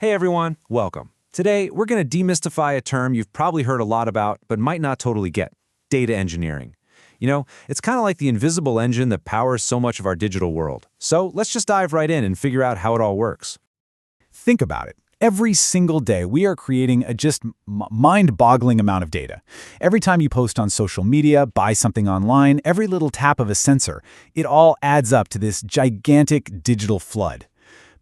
Hey everyone, welcome. Today, we're going to demystify a term you've probably heard a lot about but might not totally get: data engineering. It's kind of like the invisible engine that powers so much of our digital world. So let's just dive right in and figure out how it all works. Think about it. Every single day, we are creating a just mind-boggling amount of data. Every time you post on social media, buy something online, every little tap of a sensor, it all adds up to this gigantic digital flood.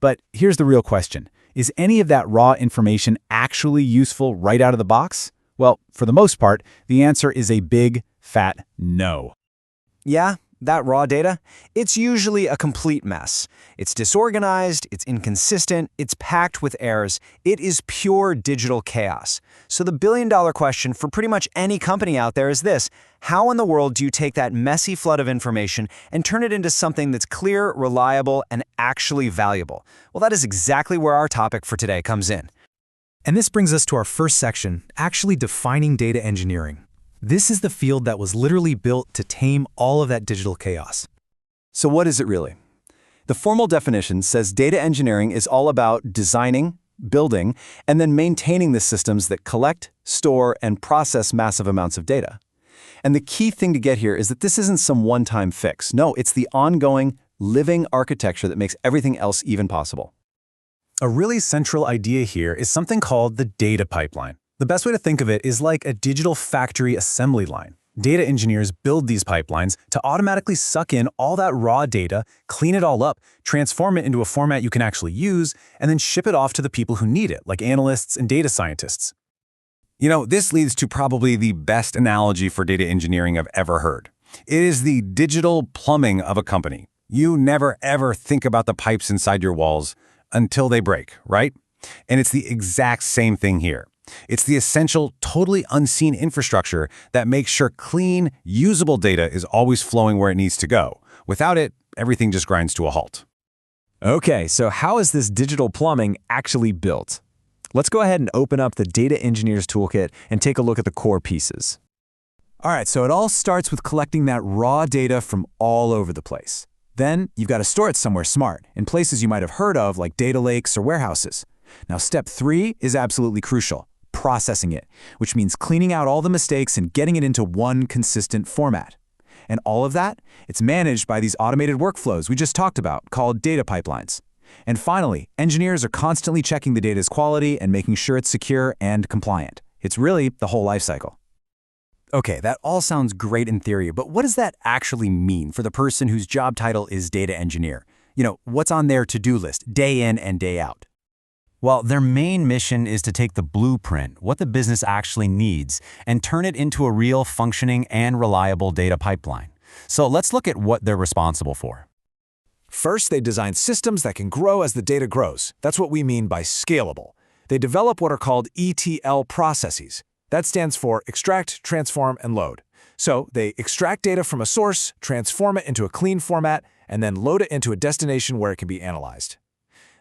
But here's the real question. Is any of that raw information actually useful right out of the box? Well, for the most part, the answer is a big, fat no. Yeah, that raw data, it's usually a complete mess. It's disorganized, it's inconsistent, it's packed with errors. It is pure digital chaos. So the billion-dollar question for pretty much any company out there is this: how in the world do you take that messy flood of information and turn it into something that's clear, reliable, and actually valuable? Well, that is exactly where our topic for today comes in. And this brings us to our first section, actually defining data engineering. This is the field that was literally built to tame all of that digital chaos. So what is it really? The formal definition says data engineering is all about designing, building, and then maintaining the systems that collect, store, and process massive amounts of data. And the key thing to get here is that this isn't some one-time fix. No, it's the ongoing, living architecture that makes everything else even possible. A really central idea here is something called the data pipeline. The best way to think of it is like a digital factory assembly line. Data engineers build these pipelines to automatically suck in all that raw data, clean it all up, transform it into a format you can actually use, and then ship it off to the people who need it, like analysts and data scientists. This leads to probably the best analogy for data engineering I've ever heard. It is the digital plumbing of a company. You never ever think about the pipes inside your walls until they break, right? And it's the exact same thing here. It's the essential, totally unseen infrastructure that makes sure clean, usable data is always flowing where it needs to go. Without it, everything just grinds to a halt. Okay, so how is this digital plumbing actually built? Let's go ahead and open up the Data Engineers Toolkit and take a look at the core pieces. All right, so it all starts with collecting that raw data from all over the place. Then you've got to store it somewhere smart, in places you might have heard of like data lakes or warehouses. Now, step 3 is absolutely crucial: processing it, which means cleaning out all the mistakes and getting it into one consistent format. And all of that, it's managed by these automated workflows we just talked about, called data pipelines. And finally, engineers are constantly checking the data's quality and making sure it's secure and compliant. It's really the whole life cycle. Okay, that all sounds great in theory, but what does that actually mean for the person whose job title is data engineer? What's on their to-do list, day in and day out? Well, their main mission is to take the blueprint, what the business actually needs, and turn it into a real functioning and reliable data pipeline. So let's look at what they're responsible for. First, they design systems that can grow as the data grows. That's what we mean by scalable. They develop what are called ETL processes. That stands for extract, transform, and load. So they extract data from a source, transform it into a clean format, and then load it into a destination where it can be analyzed.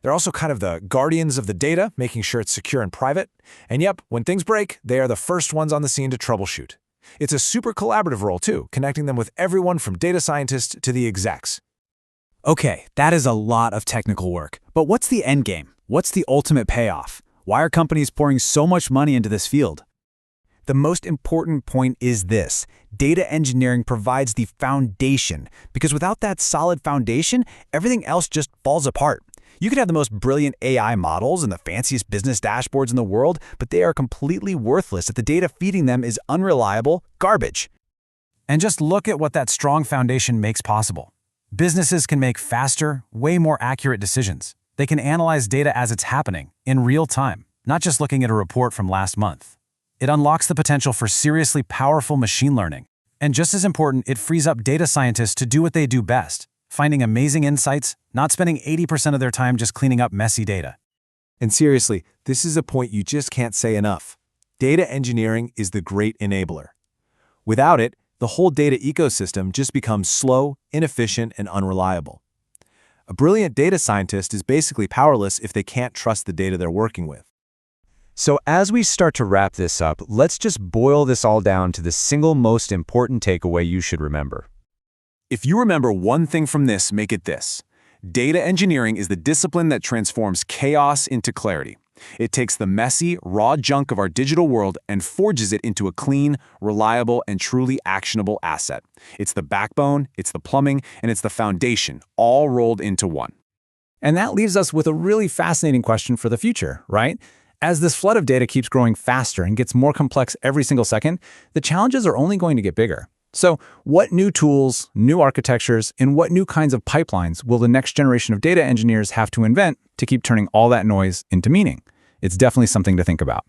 They're also kind of the guardians of the data, making sure it's secure and private. And yep, when things break, they are the first ones on the scene to troubleshoot. It's a super collaborative role too, connecting them with everyone from data scientists to the execs. Okay, that is a lot of technical work. But what's the end game? What's the ultimate payoff? Why are companies pouring so much money into this field? The most important point is this: data engineering provides the foundation, because without that solid foundation, everything else just falls apart. You could have the most brilliant AI models and the fanciest business dashboards in the world, but they are completely worthless if the data feeding them is unreliable garbage. And just look at what that strong foundation makes possible. Businesses can make faster, way more accurate decisions. They can analyze data as it's happening, in real time, not just looking at a report from last month. It unlocks the potential for seriously powerful machine learning. And just as important, it frees up data scientists to do what they do best: finding amazing insights, not spending 80% of their time just cleaning up messy data. And seriously, this is a point you just can't say enough. Data engineering is the great enabler. Without it, the whole data ecosystem just becomes slow, inefficient, and unreliable. A brilliant data scientist is basically powerless if they can't trust the data they're working with. So as we start to wrap this up, let's just boil this all down to the single most important takeaway you should remember. If you remember one thing from this, make it this: Data engineering is the discipline that transforms chaos into clarity. It takes the messy, raw junk of our digital world and forges it into a clean, reliable, and truly actionable asset. It's the backbone, it's the plumbing, and it's the foundation, all rolled into one. And that leaves us with a really fascinating question for the future, right? As this flood of data keeps growing faster and gets more complex every single second, the challenges are only going to get bigger. So what new tools, new architectures, and what new kinds of pipelines will the next generation of data engineers have to invent to keep turning all that noise into meaning? It's definitely something to think about.